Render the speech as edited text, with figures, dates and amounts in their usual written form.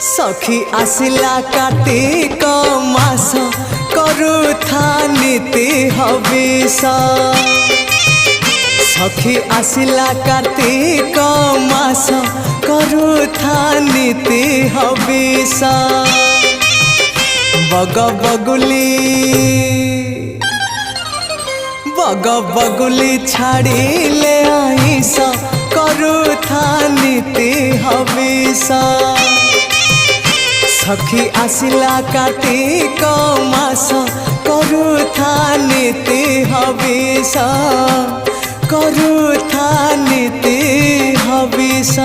सखी आसिला कार्तिक मास करुथा नीति हविष। सखी आसिला कार्तिक मास करुथा नीति हविष। बग बगुली छाड़िले आइस करुथा नीति हविष। सखी आसिला कार्तिक मास करुथा नीति हविष। करुथा नीति हविष।